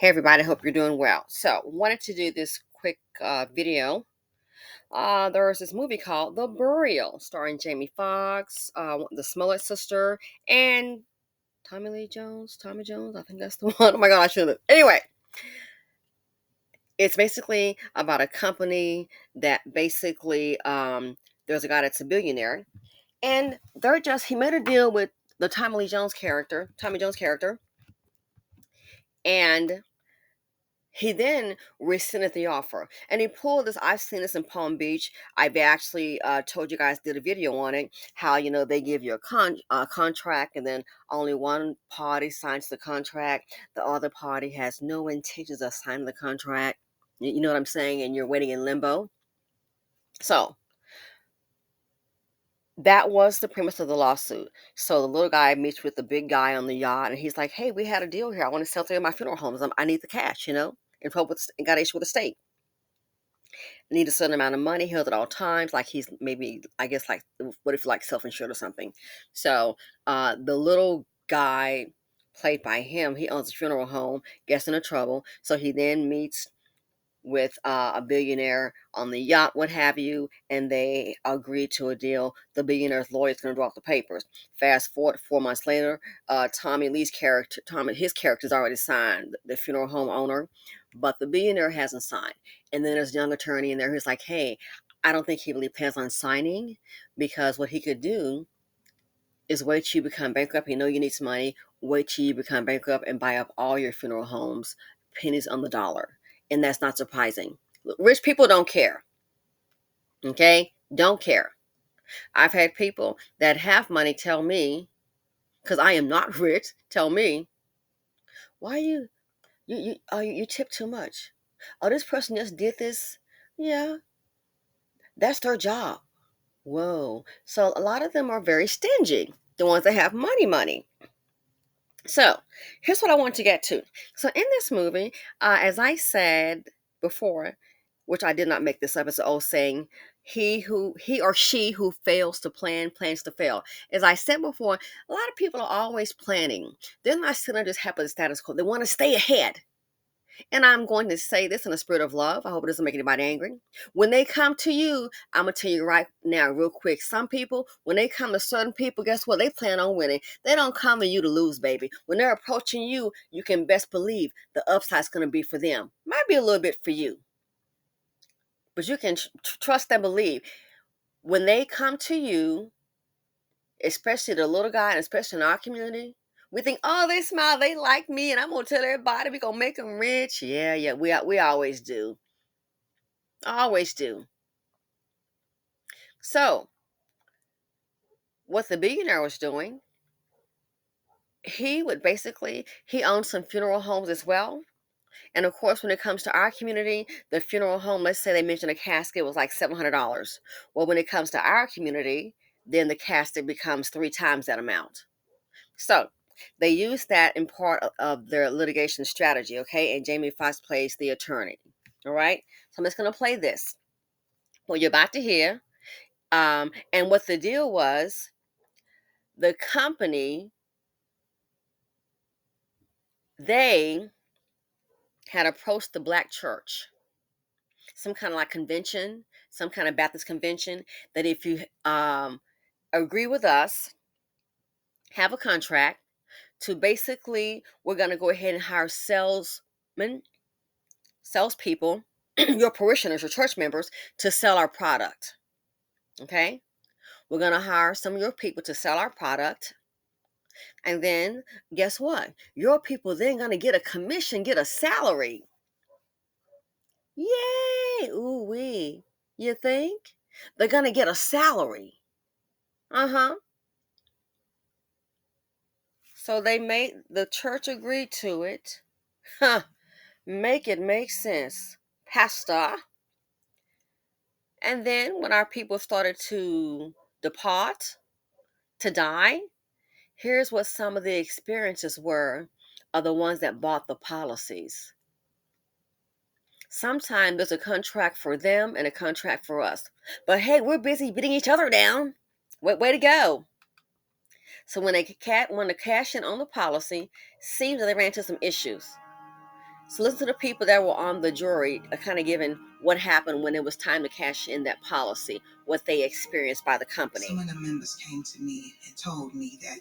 Hey everybody, hope you're doing well. So, wanted to do this quick video. There was this movie called The Burial, starring Jamie Foxx, the Smollett sister, and Tommy Lee Jones. Tommy Jones, I think that's the one. Oh my God, I should have. Anyway, it's basically about a company that basically there's a guy that's a billionaire, and he made a deal with the Tommy Jones character, and he then rescinded the offer, and he pulled this. I've seen this in Palm Beach. I've actually told you guys, did a video on it, how they give you a contract, and then only one party signs the contract. The other party has no intentions of signing the contract. You know what I'm saying? And you're waiting in limbo. So that was the premise of the lawsuit. So the little guy meets with the big guy on the yacht, and he's like, "Hey, we had a deal here. I want to sell three of my funeral homes. I need the cash, and got an issue with the state. Need a certain amount of money, held at all times, like he's maybe, I guess, like, what if like self-insured or something." So the little guy, played by him, he owns a funeral home, gets into trouble, so he then meets with a billionaire on the yacht, what have you, and they agree to a deal. The billionaire's lawyer is going to draw up the papers. Fast forward 4 months later, his character's already signed, the funeral home owner, but the billionaire hasn't signed. And then there's a young attorney in there who's like, "Hey, I don't think he really plans on signing, because what he could do is wait till you become bankrupt. You know you need some money. Wait till you become bankrupt and buy up all your funeral homes, pennies on the dollar." And that's not surprising. Rich people don't care. Okay? Don't care. I've had people that have money tell me, because I am not rich, tell me, "Why you tip too much? Oh, this person just did this." Yeah, that's their job. Whoa. So a lot of them are very stingy. The ones that have money. So here's what I want to get to. So in this movie, as I said before, which I did not make this up, it's an old saying: he or she who fails to plan plans to fail. As I said before, a lot of people are always planning. They're not sitting just happy with the status quo. They want to stay ahead. And I'm going to say this in a spirit of love. I hope it doesn't make anybody angry. When they come to you, I'm going to tell you right now, real quick. Some people, when they come to certain people, guess what? They plan on winning. They don't come to you to lose, baby. When they're approaching you, you can best believe the upside's going to be for them. Might be a little bit for you, but you can trust and believe. When they come to you, especially the little guy, and especially in our community, we think, "Oh, they smile, they like me, and I'm gonna tell everybody we gonna make them rich." Yeah, we always do, always do. So, what the billionaire was doing, he owned some funeral homes as well. And of course, when it comes to our community, the funeral home, let's say they mentioned a casket was like $700. Well, when it comes to our community, then the casket becomes 3 times that amount. So they use that in part of their litigation strategy, okay? And Jamie Foxx plays the attorney. All right. So I'm just going to play this. Well, you're about to hear. And what the deal was, the company, they had approached the black church, some kind of like convention, some kind of Baptist convention, that if you agree with us, have a contract to basically, we're going to go ahead and hire salespeople, your parishioners, your church members, to sell our product. Okay? We're going to hire some of your people to sell our product. And then guess what? Your people then going to get a commission, get a salary. Yay! Ooh wee. You think? They're going to get a salary. Uh-huh. So the church agreed to it. Huh. Make it make sense, Pastor. And then when our people started to depart, to die, here's what some of the experiences were of the ones that bought the policies. Sometimes there's a contract for them and a contract for us. But hey, we're busy beating each other down. Way to go. So when they want to cash in on the policy, seems that they ran into some issues. So listen to the people that were on the jury, kind of giving what happened when it was time to cash in that policy, what they experienced by the company. Some of the members came to me and told me that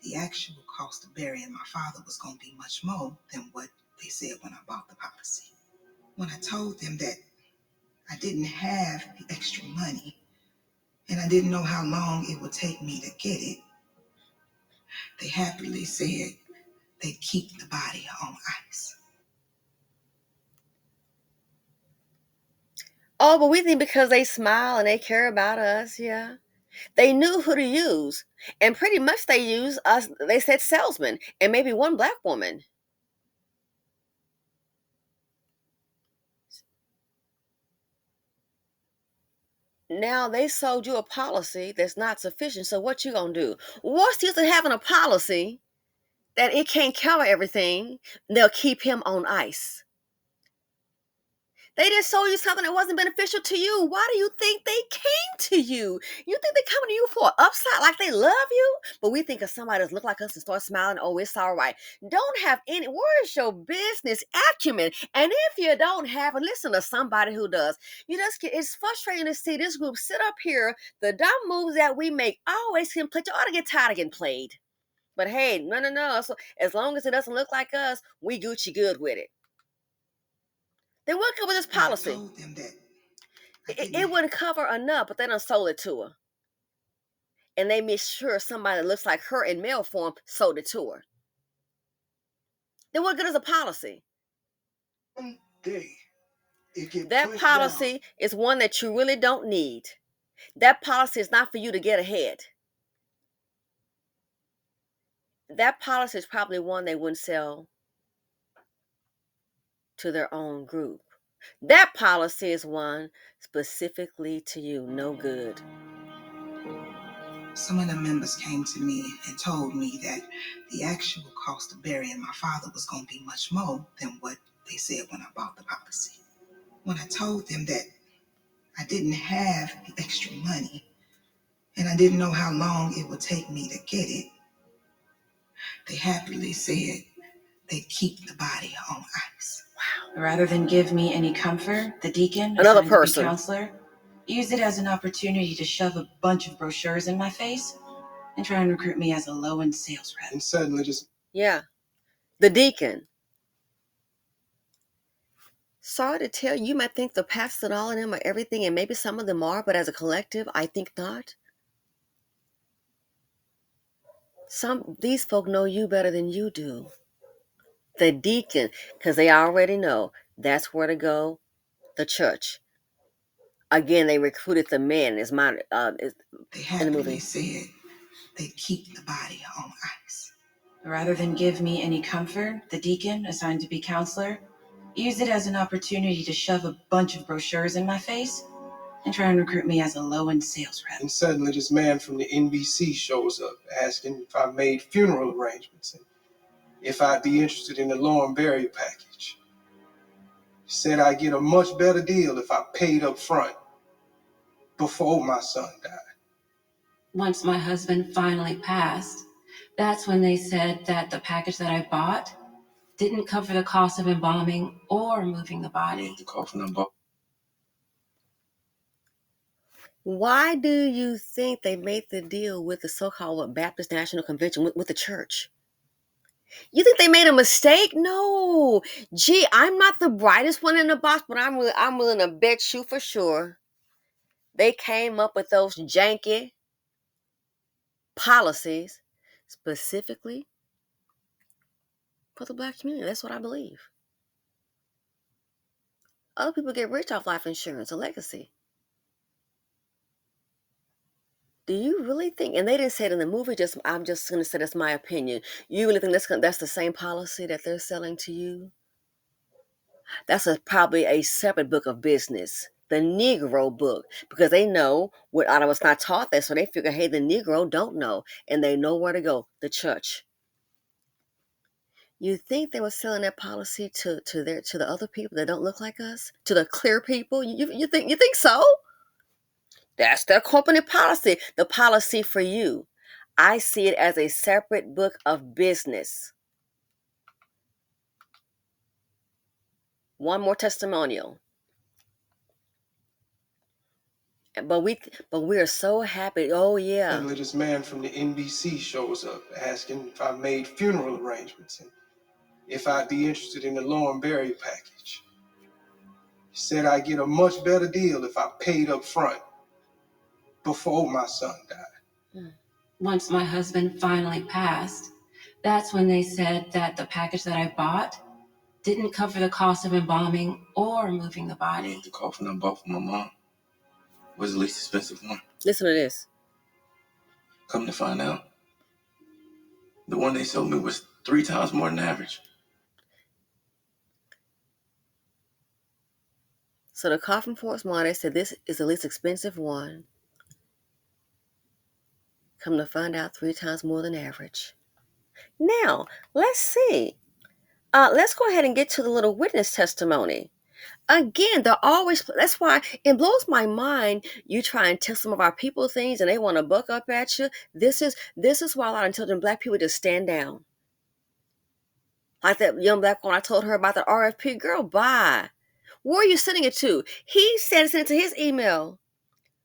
the actual cost of burying my father was going to be much more than what they said when I bought the policy. When I told them that I didn't have the extra money and I didn't know how long it would take me to get it, they happily said they'd keep the body on ice. Oh, but we think because they smile and they care about us, yeah. They knew who to use. And pretty much they used us, they said salesmen, and maybe one black woman. Now they sold you a policy that's not sufficient. So what you gonna do? What's the use of having a policy that it can't cover everything? They'll keep him on ice. They just sold you something that wasn't beneficial to you. Why do you think they came to you? You think they're coming to you for an upside, like they love you? But we think of somebody that's look like us and start smiling. Oh, it's all right. Don't have any. Where's your business acumen? And if you don't have it, listen to somebody who does. You just get. It's frustrating to see this group sit up here. The dumb moves that we make always can play. You ought to get tired of getting played. But hey, no. So as long as it doesn't look like us, we Gucci good with it. Then what could with this policy? I told them that it wouldn't cover enough, but they done sold it to her. And they made sure somebody that looks like her in mail form sold it to her. Then what good is a policy? That policy is one that you really don't need. That policy is not for you to get ahead. That policy is probably one they wouldn't sell to their own group. That policy is one specifically to you, no good. Some of the members came to me and told me that the actual cost of burying my father was going to be much more than what they said when I bought the policy. When I told them that I didn't have the extra money and I didn't know how long it would take me to get it, they happily said they'd keep the body on ice. Wow. Rather than give me any comfort, the deacon, another person, counselor, used it as an opportunity to shove a bunch of brochures in my face and try and recruit me as a low-end sales rep. And suddenly just... Yeah, the deacon. Sorry to tell you, you might think the pastors and all of them are everything, and maybe some of them are, but as a collective, I think not. These folk know you better than you do. The deacon, because they already know that's where to go. The church. Again, they recruited the men. Is my they happily said they'd keep the body on ice. Rather than give me any comfort, the deacon, assigned to be counselor, used it as an opportunity to shove a bunch of brochures in my face and try and recruit me as a low-end sales rep. And suddenly this man from the NBC shows up asking if I made funeral arrangements and if I'd be interested in the lawn burial package. He said I'd get a much better deal if I paid up front before my son died. Once my husband finally passed, that's when they said that the package that I bought didn't cover the cost of embalming or moving the body. Why do you think they made the deal with the so-called Baptist National Convention with the church? You think they made a mistake? No. Gee, I'm not the brightest one in the box, but I'm willing to bet you for sure they came up with those janky policies specifically for the black community. That's what I believe. Other people get rich off life insurance, a legacy. Do you really think, and they didn't say it in the movie, I'm just going to say that's my opinion. You really think that's the same policy that they're selling to you? That's probably a separate book of business, the Negro book, because they know what I was not taught that, so they figure, hey, the Negro don't know, and they know where to go, the church. You think they were selling that policy to the other people that don't look like us, to the clear people? You think so? That's their company policy, the policy for you. I see it as a separate book of business. One more testimonial. But we are so happy. Oh yeah. Suddenly, this man from the NBC shows up asking if I made funeral arrangements and if I'd be interested in the lawn burial package. He said I'd get a much better deal if I paid up front before my son died. Once my husband finally passed, that's when they said that the package that I bought didn't cover the cost of embalming or moving the body. The coffin I bought for my mom was the least expensive one. Listen to this. Come to find out, the one they sold me was 3 times more than average. So the coffin for his mom, they said this is the least expensive one. Come to find out, 3 times more than average. Now, let's see. Let's go ahead and get to the little witness testimony. Again, that's why it blows my mind. You try and tell some of our people things and they want to buck up at you. This is why a lot of intelligent black people just stand down. Like that young black one I told her about the RFP. Girl, bye. Where are you sending it to? He sent it to his email.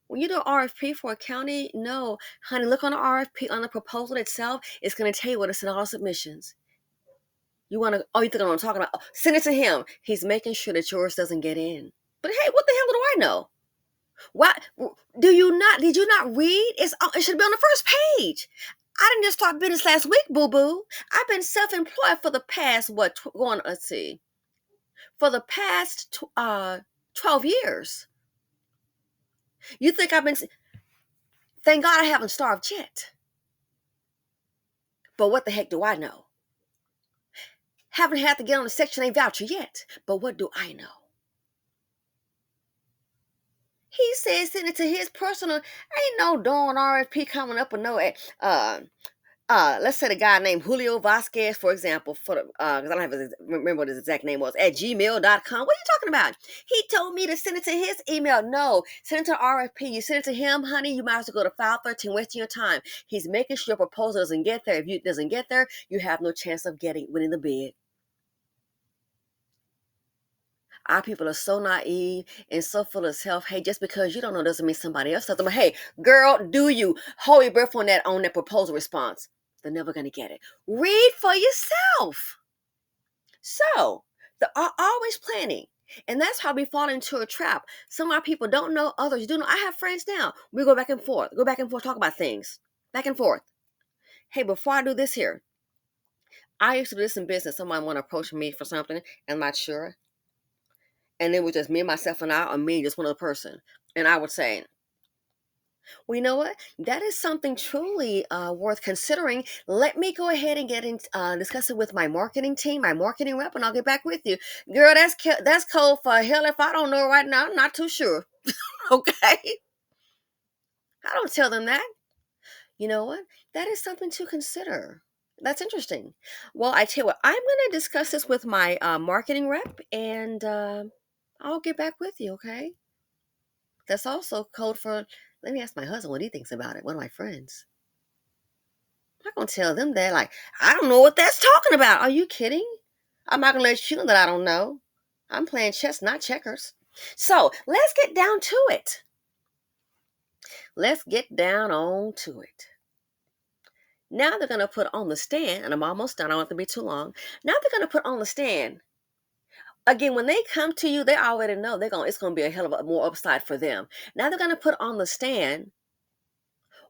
When you do an RFP for a county, no, honey, look on the RFP, on the proposal itself. It's going to tell you what it's in all submissions. You think I know what I'm talking about? Oh, send it to him. He's making sure that yours doesn't get in. But hey, what the hell do I know? Why did you not read? It should be on the first page. I didn't just start business last week, boo-boo. I've been self-employed for the past, for the past 12 years. You think thank God I haven't starved yet. But what the heck do I know? Haven't had to get on the Section 8 voucher yet. But what do I know? He says send it to his personal. Ain't no darn RFP coming up with no. Let's say the guy named Julio Vasquez, for example, because I don't remember what his exact name was, at gmail.com. What are you talking about? He told me to send it to his email. No, send it to RFP. You send it to him, honey, you might as well go to file 13, wasting your time. He's making sure your proposal doesn't get there. If it doesn't get there, you have no chance of winning the bid. Our people are so naive and so full of self-hate. Just because you don't know doesn't mean somebody else doesn't. But hey, girl, do you hold your breath on that proposal response? They're never going to get it. Read for yourself. So, they're always planning. And that's how we fall into a trap. Some of our people don't know, others do know. I have friends now. We go back and forth, talk about things. Back and forth. Hey, before I do this here, I used to do this in business. Someone want to approach me for something, and I'm not sure. And it was just me, myself, and I, or me, just one other person. And I would say, well, you know what? That is something truly worth considering. Let me go ahead and discuss it with my marketing team, my marketing rep, and I'll get back with you. Girl, that's cold for hell. If I don't know right now, I'm not too sure. Okay? I don't tell them that. You know what? That is something to consider. That's interesting. Well, I tell you what, I'm going to discuss this with my marketing rep, and I'll get back with you, okay? That's also code for, let me ask my husband what he thinks about it, one of my friends. I'm not going to tell them that, like, I don't know what that's talking about. Are you kidding? I'm not going to let you know that I don't know. I'm playing chess, not checkers. So let's get down to it. Let's get down on to it. Now they're going to put on the stand, and I'm almost done. I don't want it to be too long. Now they're going to put on the stand. Again, when they come to you, they already know it's going to be a hell of a more upside for them. Now they're going to put on the stand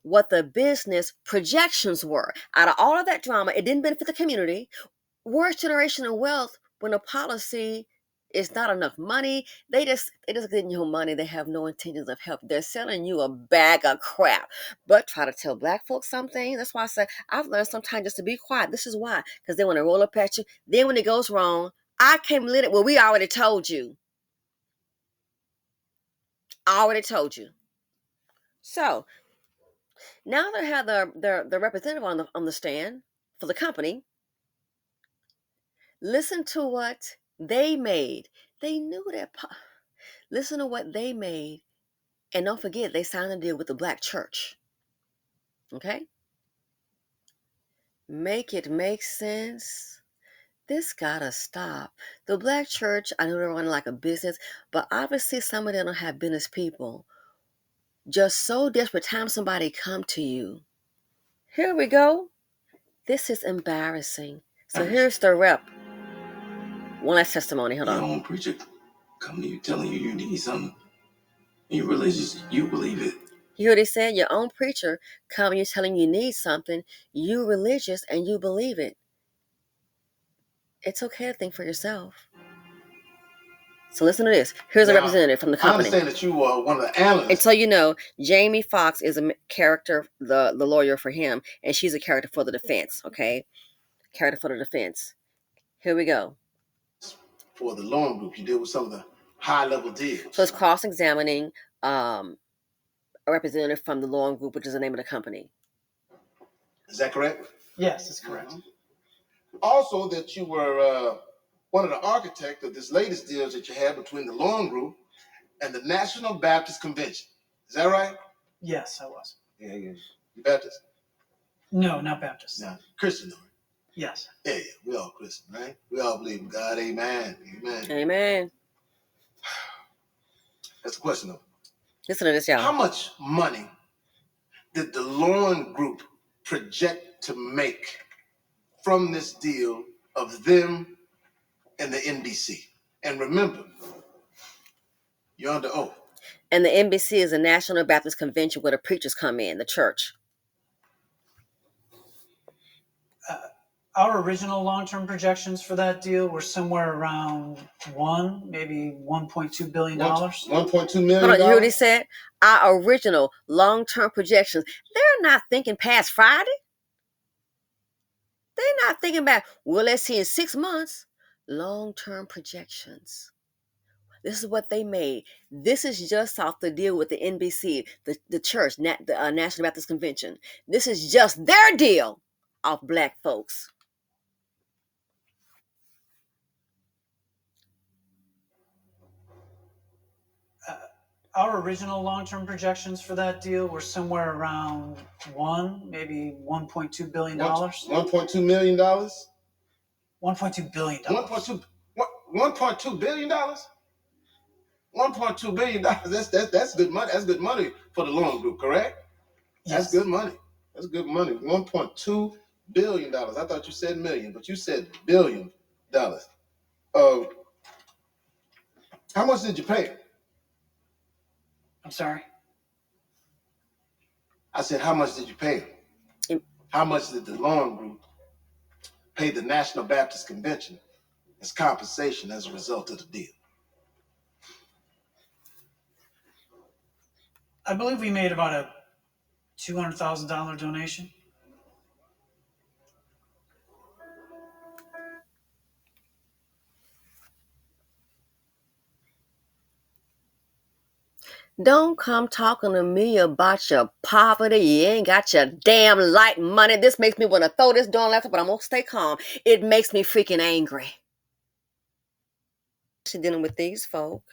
what the business projections were. Out of all of that drama, it didn't benefit the community. Worst generational wealth when a policy is not enough money. They just getting you money. They have no intentions of help. They're selling you a bag of crap. But try to tell black folks something. That's why I say I've learned sometimes just to be quiet. This is why. Because they want to roll up at you. Then when it goes wrong, I can't let it. Well, we already told you. I already told you. So now they have the representative on the stand for the company. Listen to what they made. They knew that. Listen to what they made. And don't forget, they signed a deal with the black church. Okay? Make it make sense. This gotta stop. The black church, I know they're running like a business, but obviously some of them don't have business people. Just so desperate, time somebody come to you. Here we go. This is embarrassing. So here's the rep. One last testimony. Hold Your on. own preacher come to you telling you need something. You're religious, you believe it. You hear what he said? Your own preacher coming you telling you need something. You religious and you believe it. It's okay to think for yourself. So listen to this. Here's a representative from the company. I understand that you are one of the analysts. And so you know, Jamie Foxx is a character, the lawyer for him, and she's a character for the defense, okay? Character for the defense. Here we go. For the loan group, you deal with some of the high-level deals. So it's cross-examining a representative from the loan group, which is the name of the company. Is that correct? Yes, that's correct. Also, that you were one of the architects of this latest deal that you had between the loan group and the National Baptist Convention. Is that right? Yes, I was. Yeah. You Baptist? No, not Baptist. No, Christian, though. Yes. Yeah, we all Christian, right? We all believe in God. Amen. Amen. That's the question, though. Listen to this, y'all. How much money did the loan group project to make from this deal of them and the NBC? And remember, you're under oath. And the NBC is a National Baptist Convention where the preachers come in, the church. Our original long-term projections for that deal were somewhere around maybe $1.2 billion. $1.2 million. Hold on, you hear what he said? Our original long-term projections. They're not thinking past Friday. They're not thinking back, well, let's see in 6 months. Long-term projections. This is what they made. This is just off the deal with the NBC, the church, the National Baptist Convention. This is just their deal off black folks. Our original long-term projections for that deal were somewhere around maybe $1.2 billion. $1.2 million? $1.2 billion. $1.2 billion? $1.2 billion. That's good money. That's good money for the loan group, correct? Yes. That's good money. That's good money. $1.2 billion. I thought you said million, but you said $1 billion. How much did you pay? I'm sorry? I said, how much did you pay? How much did the loan group pay the National Baptist Convention as compensation as a result of the deal? I believe we made about a $200,000 donation. Don't come talking to me about your poverty. You ain't got your damn light money. This makes me want to throw this darn laptop, but I'm going to stay calm. It makes me freaking angry. Dealing with these folk.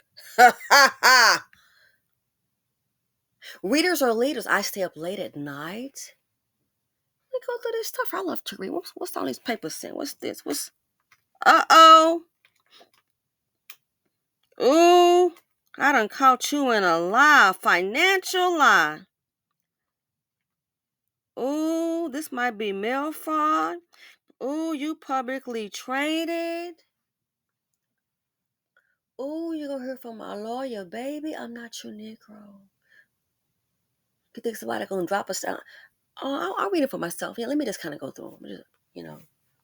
Readers are leaders. I stay up late at night. Let me go through this stuff. I love to read. What's all these papers saying? What's this? Uh-oh. Ooh. I done caught you in a lie. A financial lie. Ooh, this might be mail fraud. Ooh, you publicly traded. Ooh, you're going to hear from my lawyer, baby. I'm not your Negro. You think somebody going to drop us down? Oh, I'll read it for myself. Yeah, let me just kind of go through them.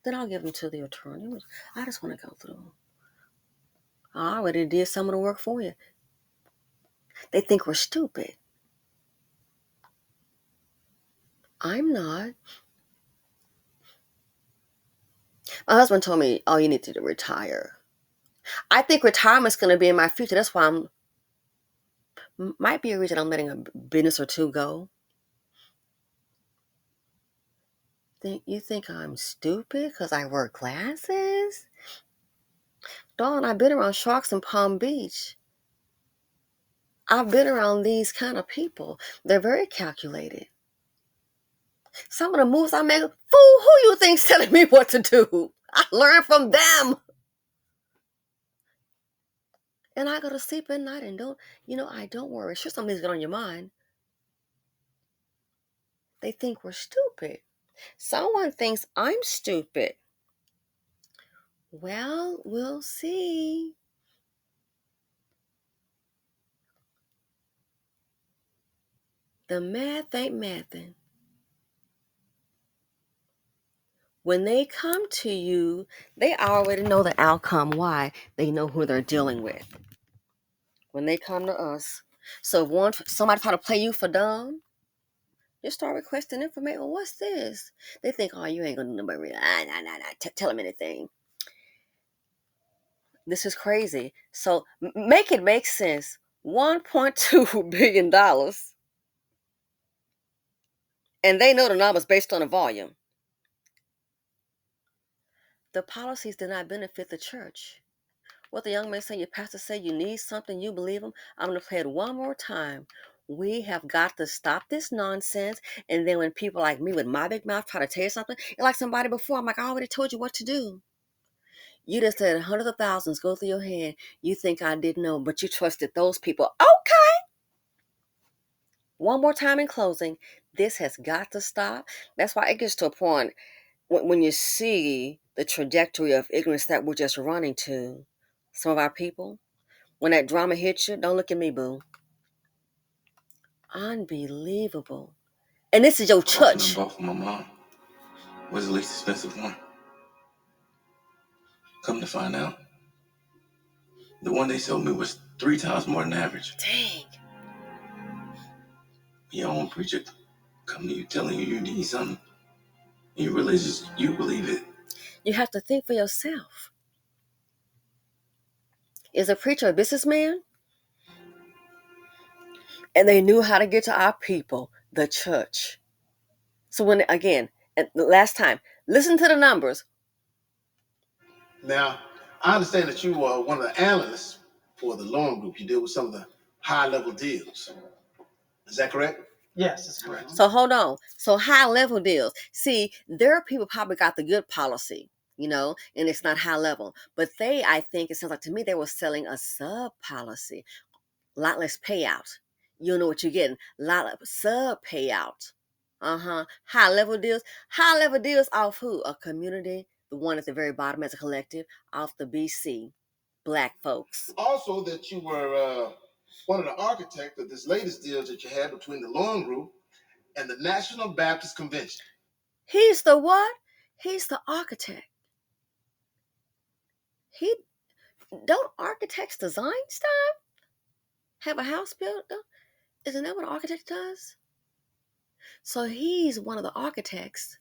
Then I'll give them to the attorney. I just want to go through them. I already did some of the work for you. They think we're stupid. I'm not. My husband told me, oh, you need to retire. I think retirement's going to be in my future. That's why might be a reason I'm letting a business or two go. You think I'm stupid because I wear glasses? Dawn, I've been around sharks in Palm Beach. I've been around these kind of people. They're very calculated. Some of the moves I make, fool, who you think's telling me what to do? I learn from them. And I go to sleep at night and I don't worry. Sure, something's going on your mind. They think we're stupid. Someone thinks I'm stupid. Well, we'll see. The math ain't mathing. When they come to you, they already know the outcome. Why? They know who they're dealing with. When they come to us. So if somebody try to play you for dumb, just start requesting information. Well, what's this? They think, oh, you ain't gonna do nobody. Tell them anything. This is crazy. So make it make sense. $1.2 billion. And they know the numbers based on the volume. The policies did not benefit the church. What the young man said, your pastor said you need something, you believe him. I'm going to play it one more time. We have got to stop this nonsense. And then when people like me with my big mouth try to tell you something, like somebody before, I'm like, I already told you what to do. You just said hundreds of thousands go through your head. You think I didn't know, but you trusted those people. Okay. One more time in closing, this has got to stop. That's why it gets to a point when you see the trajectory of ignorance that we're just running to, some of our people, when that drama hits you, don't look at me, boo. Unbelievable. And this is your church. I bought for my mom was the least expensive one. Come to find out, the one they sold me was 3 times more than average. Dang. Your own preacher come to you telling you need something. You religious, you believe it. You have to think for yourself. Is a preacher a businessman? And they knew how to get to our people, the church. So when, again, and the last time, listen to the numbers. Now, I understand that you are one of the analysts for the loan group. You deal with some of the high-level deals. Is that correct? Yes, that's correct. So hold on. So high level deals. See, there are people probably got the good policy, and it's not high level. But I think it sounds like to me they were selling a sub policy, lot less payout. You know what you're getting, lot of sub payout. High level deals. High level deals off who? A community, the one at the very bottom as a collective, off the BC, Black folks. Also, that you were one of the architects of this latest deal that you had between the loan group and the National Baptist Convention. He's the what? He's the architect. Don't architects design stuff? Have a house built? Isn't that what an architect does? So he's one of the architects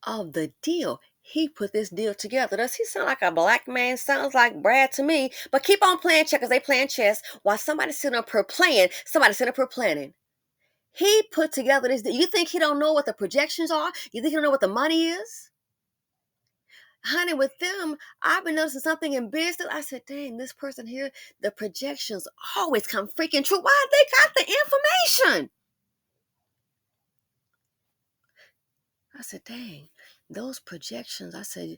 of the deal. He put this deal together. Does he sound like a black man? Sounds like Brad to me. But keep on playing checkers. They playing chess while somebody's sitting up here playing. Somebody's sitting up here planning. He put together this deal. You think he don't know what the projections are? You think he don't know what the money is? Honey, with them, I've been noticing something in business. I said, dang, this person here, the projections always come freaking true. Why? They got the information. I said, dang, those projections, I said,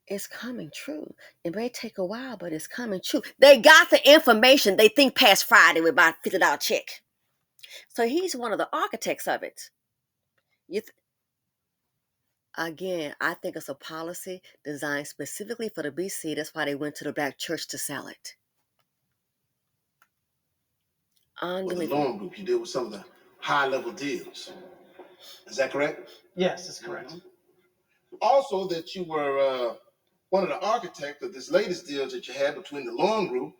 it's coming true. It may take a while, but it's coming true. They got the information. They think past Friday with about a $50 check. So he's one of the architects of it. Again, I think it's a policy designed specifically for the BC. That's why they went to the black church to sell it. With the loan group, you deal with some of the high-level deals. Is that correct? Yes, that's correct. Also, that you were one of the architects of this latest deal that you had between the loan group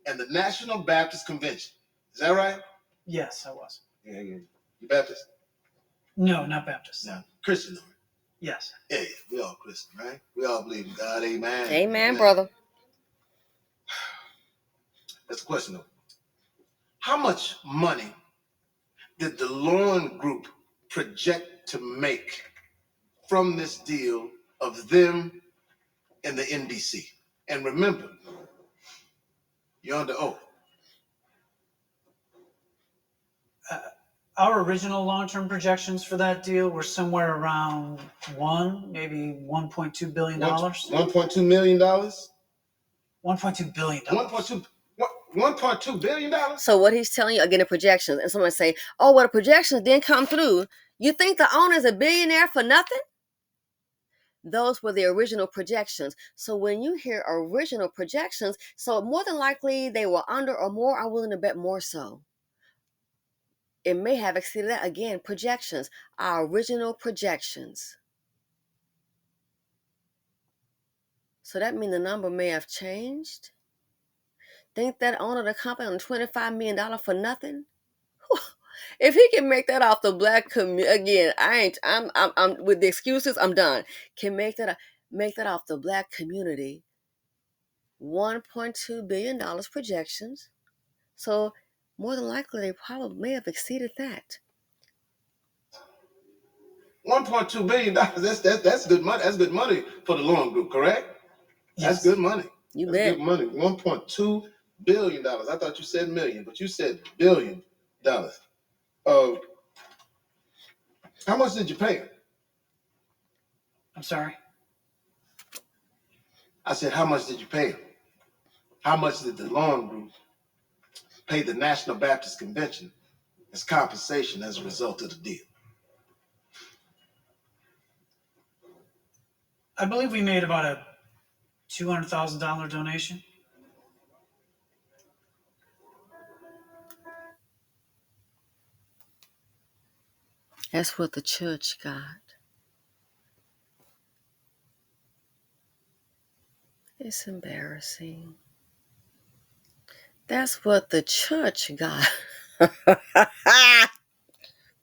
and the National Baptist Convention. Is that right? Yes, I was. Yeah. You Baptist? No, not Baptist. No, Christian, though. Yes. Yeah, we all Christian, right? We all believe in God. Amen. Amen, brother. That's the question, though. How much money did the loan group project to make from this deal of them and the NBC? And remember, you're under oath. Our original long-term projections for that deal were somewhere around maybe $1.2 billion. $1.2 million? $1.2 billion. $1.2 billion? So what he's telling you, again, the projections, and someone say, oh, well, the projections didn't come through. You think the owner's a billionaire for nothing? Those were the original projections. So when you hear original projections, so more than likely they were under or more. I'm willing to bet more so. It may have exceeded that. Again, projections, our original projections. So that means the number may have changed. Think that owner of the company on $25 million for nothing? If he can make that off the black community, again, I'm with the excuses. I'm done. Can make that off the black community. $1.2 billion projections. So more than likely, they probably may have exceeded that. $1.2 billion. That's good money. That's good money for the loan group, correct? Yes. That's good money. You That's bet. good money. $1.2 billion. I thought you said million, but you said $1 billion. How much did you pay him? I'm sorry? I said, how much did you pay him? How much did the loan group pay the National Baptist Convention as compensation as a result of the deal? I believe we made about a $200,000 donation. That's what the church got. It's embarrassing. That's what the church got.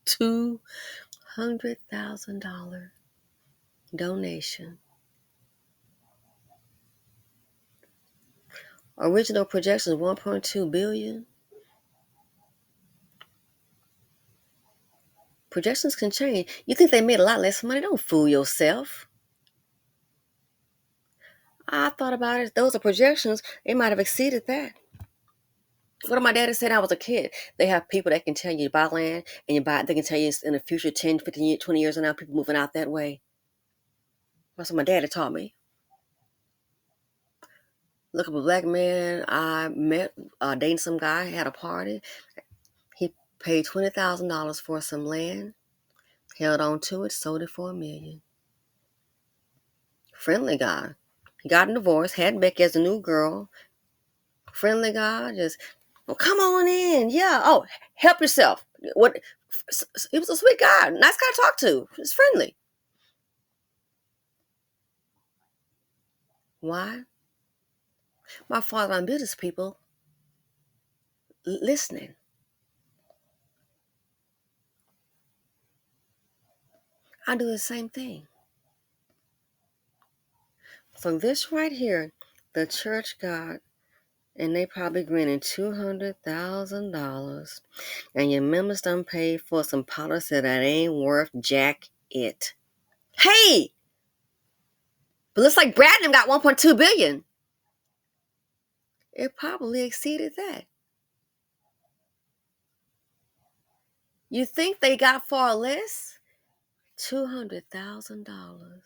$200,000 donation. Original projections $1.2 billion. Projections can change. You think they made a lot less money? Don't fool yourself. I thought about it. Those are projections. They might have exceeded that. What my daddy said when I was a kid. They have people that can tell you to buy land and they can tell you in the future 10, 15, 20 years from now, people moving out that way. That's what my daddy taught me. Look up a black man I met dating some guy, had a party. He paid $20,000 for some land, held on to it, sold it for $1 million. Friendly guy. He got a divorce, had Becky as a new girl. Friendly guy, just, well, come on in. Yeah. Oh, help yourself. What? He was a sweet guy, nice guy to talk to. He was friendly. Why? My father on business people listening. I do the same thing. So this right here, the church got, and they probably grinning $200,000, and your members done paid for some policy that ain't worth jack it. Hey, but looks like Bradnam got $1.2 billion. It probably exceeded that. You think they got far less? $200,000.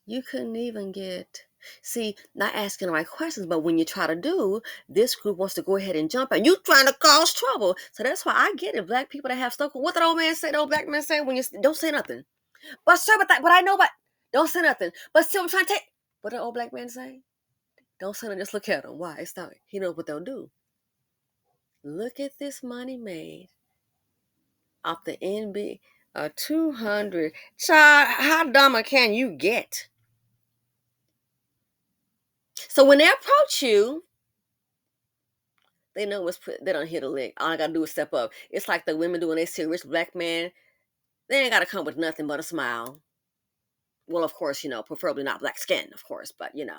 You couldn't even get. See, not asking the right questions, but when you try to do, this group wants to go ahead and jump, and you trying to cause trouble. So that's why I get it. Black people that have stuff. What the old man say? The old black man say when you don't say nothing. But sir, but I know, but don't say nothing. But still, I'm trying to take. What the old black man say? Don't say nothing. Just look at him. Why? It's not. He knows what they'll do. Look at this money made off the NB. 200. Child, how dumber can you get? So when they approach you, they know they don't hit a lick. All I gotta do is step up. It's like the women do when they see a rich black man. They ain't gotta come with nothing but a smile. Well, of course, preferably not black skin, of course, but And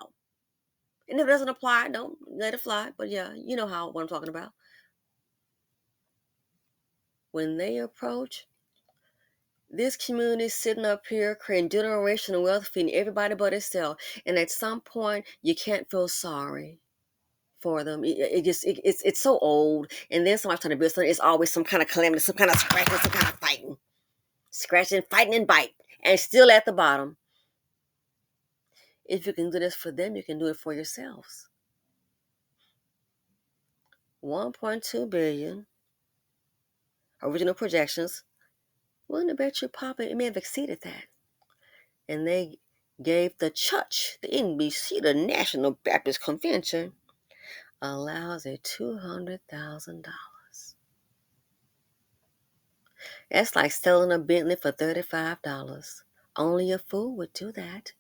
if it doesn't apply, don't let it fly. But yeah, you know what I'm talking about. When they approach, this community is sitting up here creating generational wealth, feeding everybody but itself. And at some point, you can't feel sorry for them. It's so old. And then somebody's trying to build something. It's always some kind of calamity, some kind of scratching, some kind of fighting, scratching, fighting, and bite, and still at the bottom. If you can do this for them, you can do it for yourselves. 1.2 billion original projections. Willing to bet you Papa it may have exceeded that. And they gave the church, the NBC, the National Baptist Convention, allows a $200,000. That's like selling a Bentley for $35. Only a fool would do that.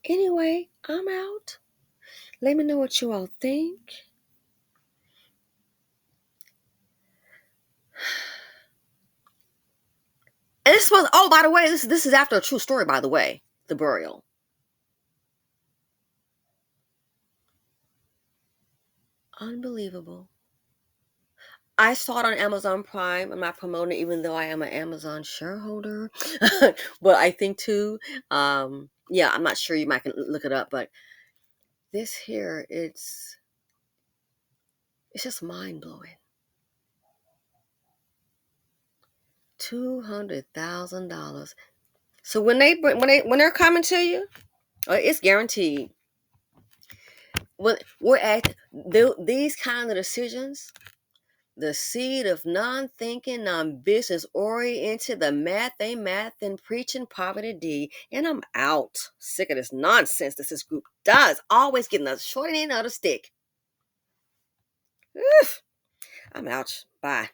Anyway, I'm out. Let me know what you all think. And this was, oh, by the way, this is after a true story, by the way, the burial. Unbelievable. I saw it on Amazon Prime. I'm not promoting it, even though I am an Amazon shareholder. But I think too, yeah, I'm not sure. You might can look it up, but this here, it's just mind blowing. $200,000. So when they're coming to you, it's guaranteed. When we're at these kind of decisions, the seed of non-thinking, non-business oriented, the math ain't math and preaching poverty D. And I'm out. Sick of this nonsense that this group does. Always getting a short end of the stick. Oof. I'm out. Bye.